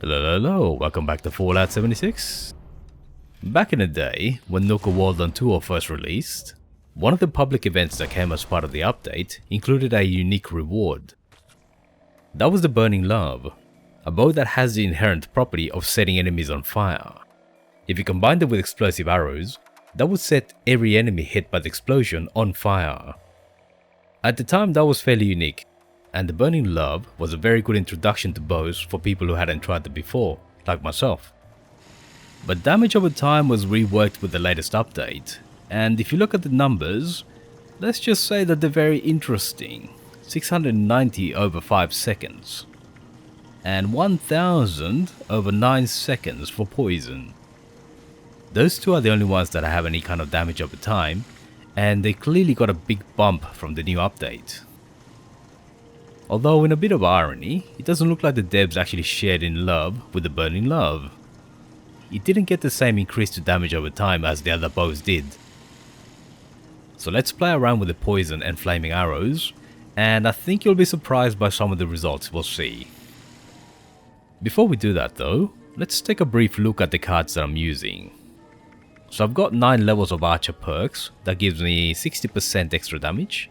Hello, welcome back to Fallout 76. Back in the day, when Nuka World on Tour first released, one of the public events that came as part of the update included a unique reward. That was the Burning Love, a bow that has the inherent property of setting enemies on fire. If you combined it with explosive arrows, that would set every enemy hit by the explosion on fire. At the time, that was fairly unique, and the Burning Love was a very good introduction to bows for people who hadn't tried it before, like myself. But damage over time was reworked with the latest update, and if you look at the numbers, let's just say that they're very interesting. 690 over 5 seconds, and 1000 over 9 seconds for poison. Those two are the only ones that have any kind of damage over time, and they clearly got a big bump from the new update. Although in a bit of irony, it doesn't look like the devs actually shared in love with the Burning Love. It didn't get the same increase to damage over time as the other bows did. So let's play around with the poison and flaming arrows, and I think you'll be surprised by some of the results we'll see. Before we do that though, let's take a brief look at the cards that I'm using. So I've got 9 levels of Archer perks that gives me 60% extra damage.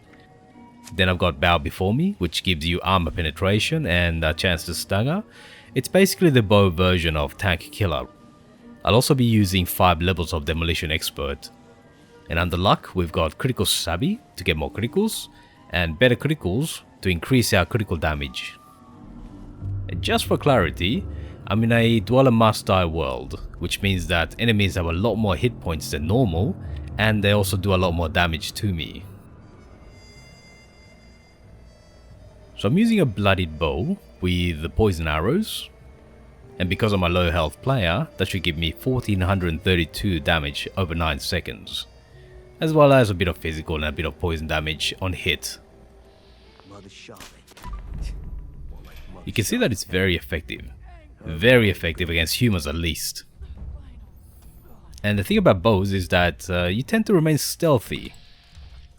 Then I've got Bow Before Me, which gives you armor penetration and a chance to stagger. It's basically the bow version of Tank Killer. I'll also be using 5 levels of Demolition Expert. And under luck, we've got Critical Savvy to get more criticals, and Better Criticals to increase our critical damage. And just for clarity, I'm in a Dweller Must Die world, which means that enemies have a lot more hit points than normal, and they also do a lot more damage to me. So I'm using a bloodied bow with the poison arrows, and because I'm a low health player, that should give me 1432 damage over 9 seconds, as well as a bit of physical and a bit of poison damage on hit. You can see that it's very effective against humans at least. And the thing about bows is that you tend to remain stealthy.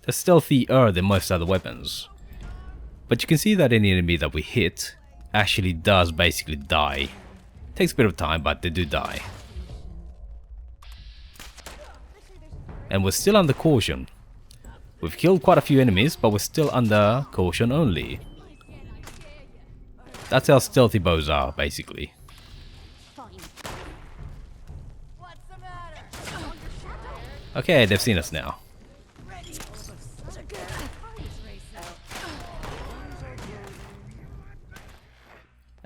They're stealthier than most other weapons. But you can see that any enemy that we hit actually does basically die. Takes a bit of time, but they do die. And we're still under caution. We've killed quite a few enemies, but we're still under caution only. That's how stealthy bows are, basically. Okay, they've seen us now.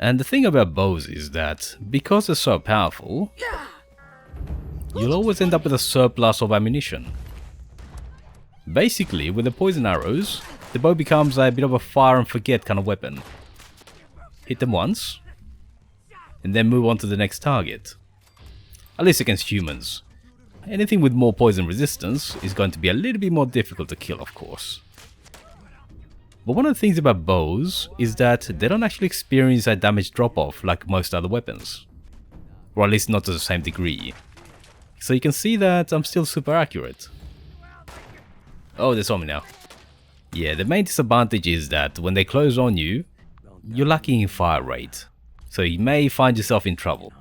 And the thing about bows is that, because they're so powerful, you'll always end up with a surplus of ammunition. Basically, with the poison arrows, the bow becomes a bit of a fire and forget kind of weapon. Hit them once, and then move on to the next target. At least against humans. Anything with more poison resistance is going to be a little bit more difficult to kill, of course. But one of the things about bows is that they don't actually experience a damage drop-off like most other weapons. Or at least not to the same degree. So you can see that I'm still super accurate. Oh, they saw me now. Yeah, the main disadvantage is that when they close on you, you're lacking in fire rate. So you may find yourself in trouble.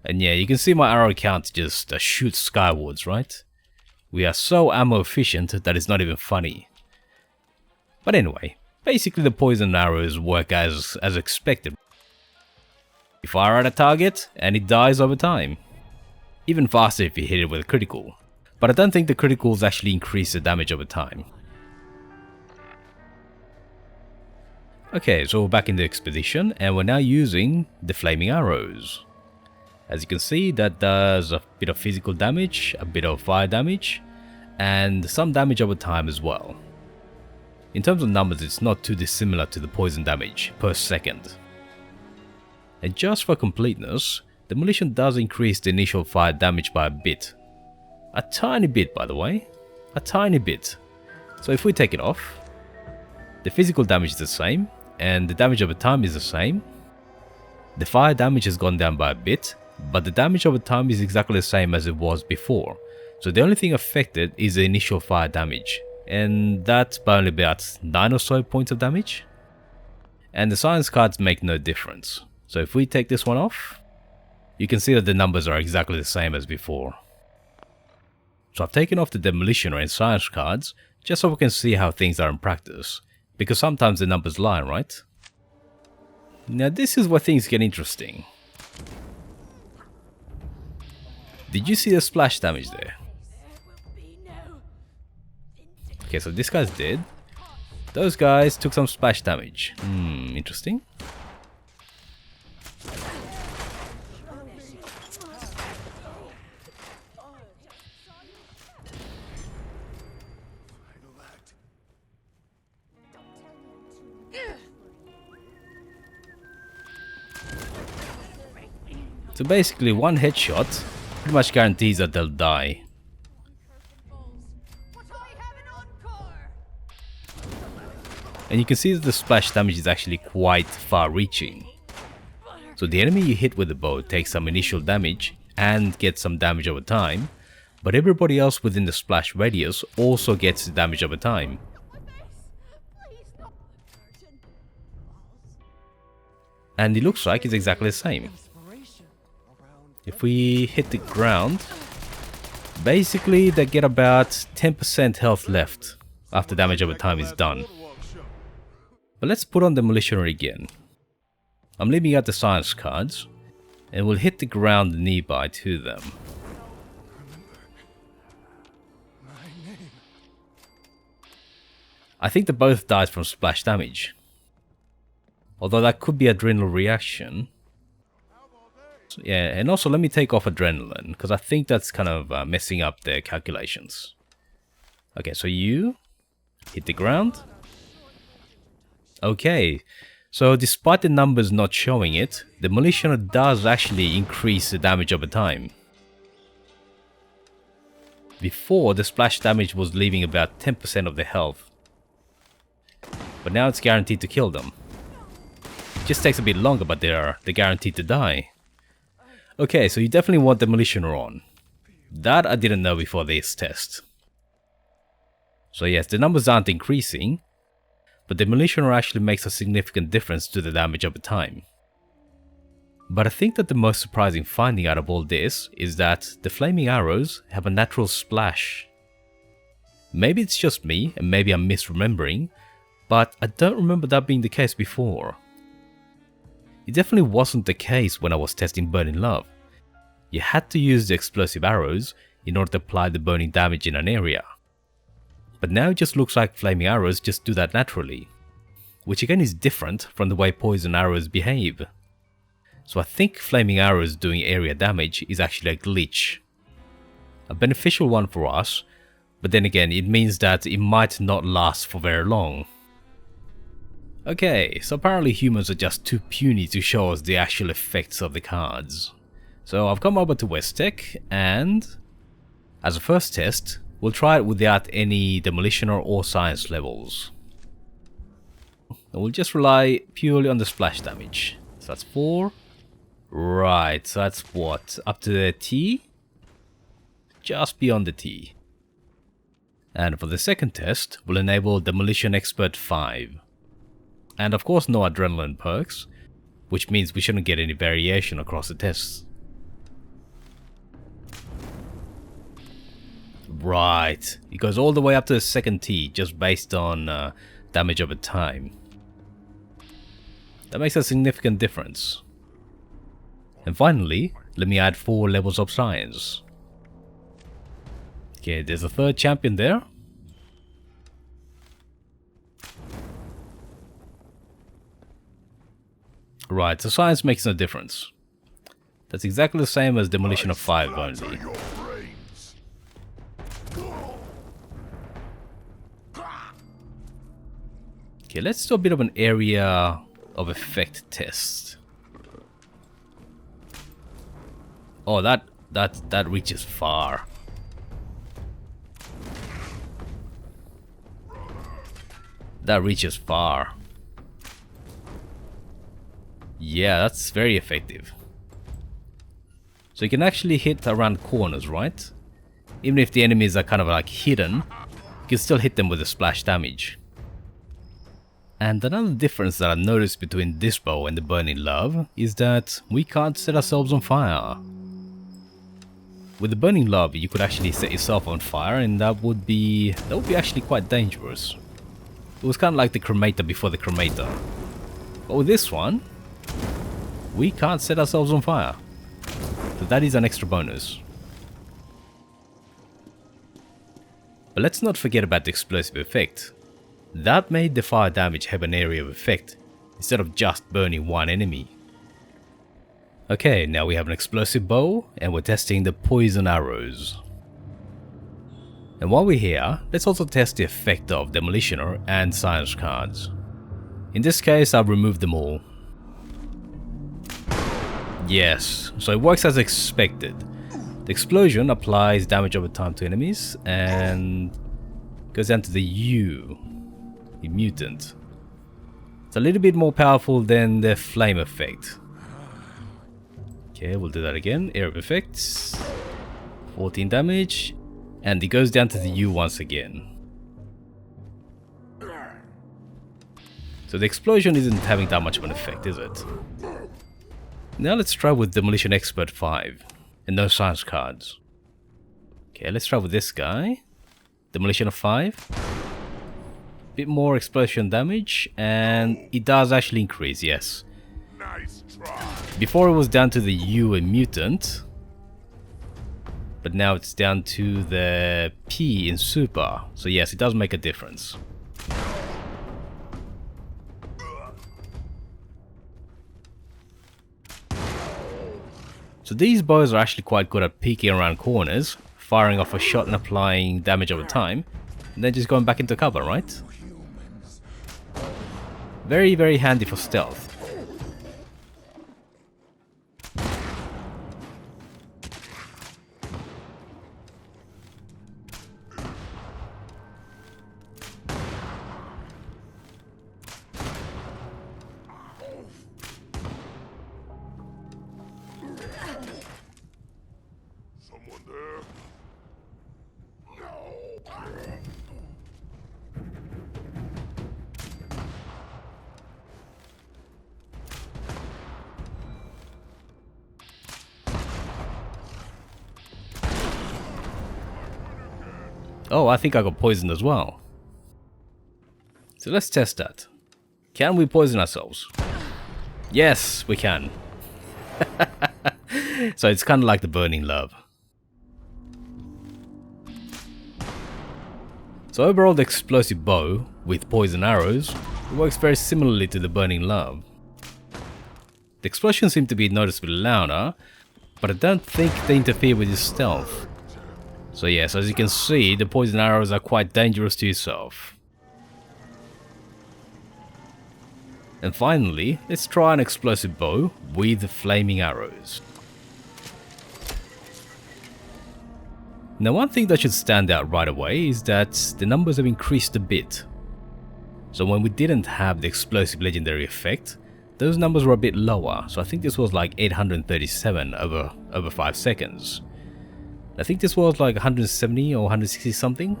And yeah, you can see my arrow count just shoots skywards, right? We are so ammo efficient that it's not even funny. But anyway, basically the poison arrows work as expected. You fire at a target and it dies over time. Even faster if you hit it with a critical. But I don't think the criticals actually increase the damage over time. Okay, so we're back in the expedition and we're now using the flaming arrows. As you can see, that does a bit of physical damage, a bit of fire damage, and some damage over time as well. In terms of numbers, it's not too dissimilar to the poison damage per second. And just for completeness, Demolition does increase the initial fire damage by a bit. A tiny bit, by the way. A tiny bit. So if we take it off, the physical damage is the same, and the damage over time is the same. The fire damage has gone down by a bit, but the damage over time is exactly the same as it was before. So the only thing affected is the initial fire damage. And that's by only about 9 or so points of damage. And the science cards make no difference. So if we take this one off, you can see that the numbers are exactly the same as before. So I've taken off the demolitioner and science cards just so we can see how things are in practice, because sometimes the numbers lie, right? Now this is where things get interesting. Did you see the splash damage there? Okay, so this guy's dead. Those guys took some splash damage. Interesting. So basically one headshot pretty much guarantees that they'll die. And you can see that the splash damage is actually quite far reaching. So the enemy you hit with the bow takes some initial damage and gets some damage over time, but everybody else within the splash radius also gets damage over time. And it looks like it's exactly the same. If we hit the ground, basically they get about 10% health left after damage over time is done. But let's put on Demolitioner again. I'm leaving out the science cards, and we'll hit the ground nearby to them. I think they both died from splash damage. Although that could be adrenal reaction. So, yeah, and also let me take off adrenaline, because I think that's kind of messing up their calculations. Okay, so you hit the ground. Okay, so despite the numbers not showing it, the Demolitioner does actually increase the damage over time. Before, the splash damage was leaving about 10% of the health. But now it's guaranteed to kill them. It just takes a bit longer, but they're guaranteed to die. Okay, so you definitely want Demolitioner on. That I didn't know before this test. So yes, the numbers aren't increasing, but Demolitioner actually makes a significant difference to the damage over time. But I think that the most surprising finding out of all this is that the flaming arrows have a natural splash. Maybe it's just me, and maybe I'm misremembering, but I don't remember that being the case before. It definitely wasn't the case when I was testing Burning Love. You had to use the explosive arrows in order to apply the burning damage in an area. But now it just looks like flaming arrows just do that naturally, which again is different from the way poison arrows behave. So I think flaming arrows doing area damage is actually a glitch. A beneficial one for us, but then again it means that it might not last for very long. Okay, so apparently humans are just too puny to show us the actual effects of the cards. So I've come over to West-Tech, and as a first test, we'll try it without any Demolitioner or Science levels. And we'll just rely purely on the splash damage. So that's 4. Right, so that's what? Up to the T? Just beyond the T. And for the second test, we'll enable Demolition Expert 5. And of course no adrenaline perks, which means we shouldn't get any variation across the tests. Right, it goes all the way up to the second T, just based on damage over time. That makes a significant difference. And finally, let me add 4 levels of Science. Okay, there's a third champion there. Right, so Science makes no difference. That's exactly the same as Demolition of 5 only. Okay, let's do a bit of an area of effect test. Oh, that reaches far. That reaches far. Yeah, that's very effective. So you can actually hit around corners, right? Even if the enemies are kind of like hidden, you can still hit them with the splash damage. And another difference that I noticed between this bow and the Burning Love is that we can't set ourselves on fire. With the Burning Love, you could actually set yourself on fire, and that would be actually quite dangerous. It was kind of like the cremator before the cremator. But with this one, we can't set ourselves on fire. So that is an extra bonus. But let's not forget about the explosive effect. That made the fire damage have an area of effect, instead of just burning one enemy. Okay, now we have an explosive bow, and we're testing the poison arrows. And while we're here, let's also test the effect of Demolitioner and Science cards. In this case, I've removed them all. Yes, so it works as expected. The explosion applies damage over time to enemies, and goes down to the U. The mutant. It's a little bit more powerful than the flame effect. Okay, we'll do that again. Area of effects. 14 damage. And it goes down to the U once again. So the explosion isn't having that much of an effect, is it? Now let's try with Demolition Expert 5. And no science cards. Okay, let's try with this guy. Demolition of 5. Bit more explosion damage, and it does actually increase, yes. Nice try. Before it was down to the U and mutant, but now it's down to the P in super, so yes, it does make a difference. So these bows are actually quite good at peeking around corners, firing off a shot and applying damage over time, and then just going back into cover, right? Very, very handy for stealth. Someone there? Oh, I think I got poisoned as well. So let's test that. Can we poison ourselves? Yes, we can. So it's kind of like the Burning Love. So overall, the explosive bow with poison arrows works very similarly to the Burning Love. The explosions seem to be noticeably louder, but I don't think they interfere with your stealth. So yes, as you can see, the poison arrows are quite dangerous to yourself. And finally, let's try an explosive bow with flaming arrows. Now one thing that should stand out right away is that the numbers have increased a bit. So when we didn't have the explosive legendary effect, those numbers were a bit lower, so I think this was like 837 over 5 seconds. I think this was like 170 or 160 something.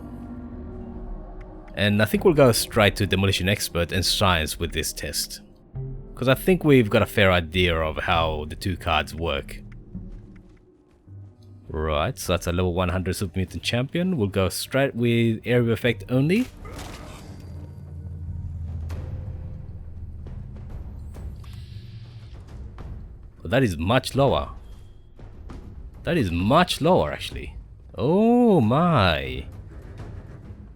And I think we'll go straight to Demolition Expert and Science with this test, because I think we've got a fair idea of how the two cards work. Right, so that's a level 100 Super Mutant Champion. We'll go straight with Area of Effect only. Well, that is much lower. That is much lower, actually. Oh my.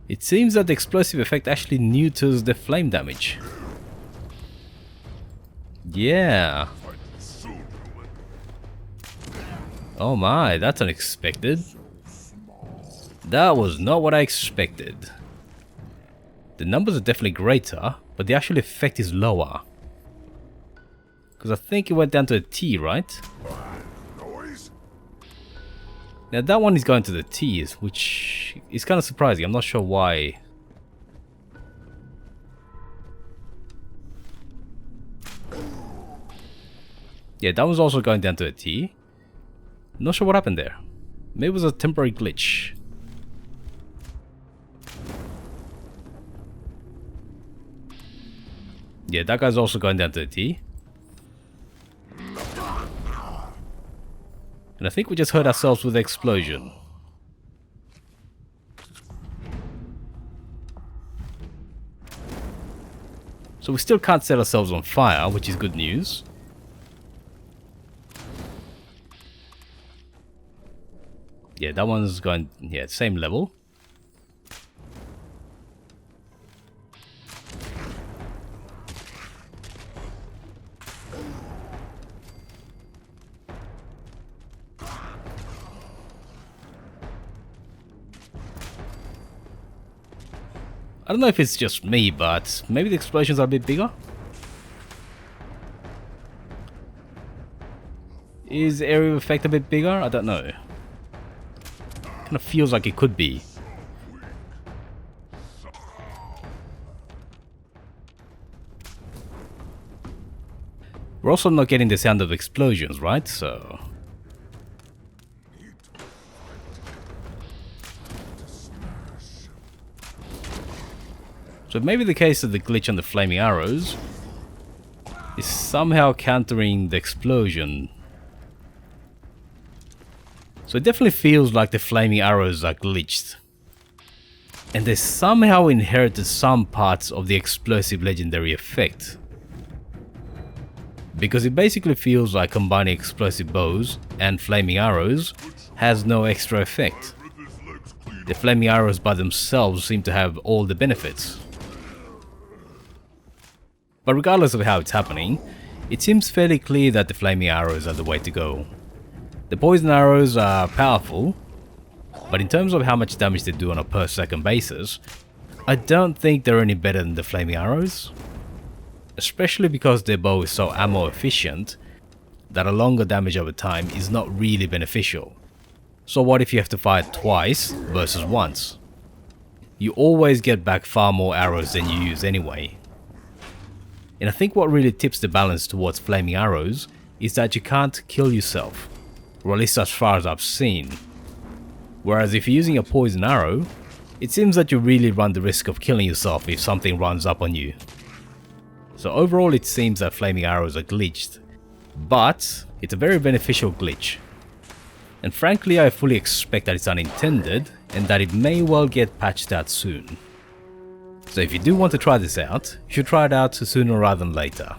It seems that the explosive effect actually neuters the flame damage. Yeah. Oh my, that's unexpected. That was not what I expected. The numbers are definitely greater, but the actual effect is lower. Because I think it went down to a T, right? Now that one is going to the T's, which is kind of surprising. I'm not sure why. Yeah, that was also going down to a T. Not sure what happened there. Maybe it was a temporary glitch. Yeah, that guy's also going down to the T. And I think we just hurt ourselves with the explosion. So we still can't set ourselves on fire, which is good news. Yeah, that one's going, yeah, same level. I don't know if it's just me, but maybe the explosions are a bit bigger? Is the area of effect a bit bigger? I don't know. Kind of feels like it could be. We're also not getting the sound of explosions, right? So maybe the case of the glitch on the flaming arrows is somehow countering the explosion. So it definitely feels like the flaming arrows are glitched. And they somehow inherited some parts of the explosive legendary effect. Because it basically feels like combining explosive bows and flaming arrows has no extra effect. The flaming arrows by themselves seem to have all the benefits. But regardless of how it's happening, it seems fairly clear that the flaming arrows are the way to go. The poison arrows are powerful, but in terms of how much damage they do on a per second basis, I don't think they're any better than the flaming arrows. Especially because their bow is so ammo efficient that a longer damage over time is not really beneficial. So what if you have to fire twice versus once? You always get back far more arrows than you use anyway. And I think what really tips the balance towards flaming arrows is that you can't kill yourself, or at least as far as I've seen. Whereas if you're using a poison arrow, it seems that you really run the risk of killing yourself if something runs up on you. So overall it seems that flaming arrows are glitched, but it's a very beneficial glitch. And frankly I fully expect that it's unintended and that it may well get patched out soon. So if you do want to try this out, you should try it out sooner rather than later.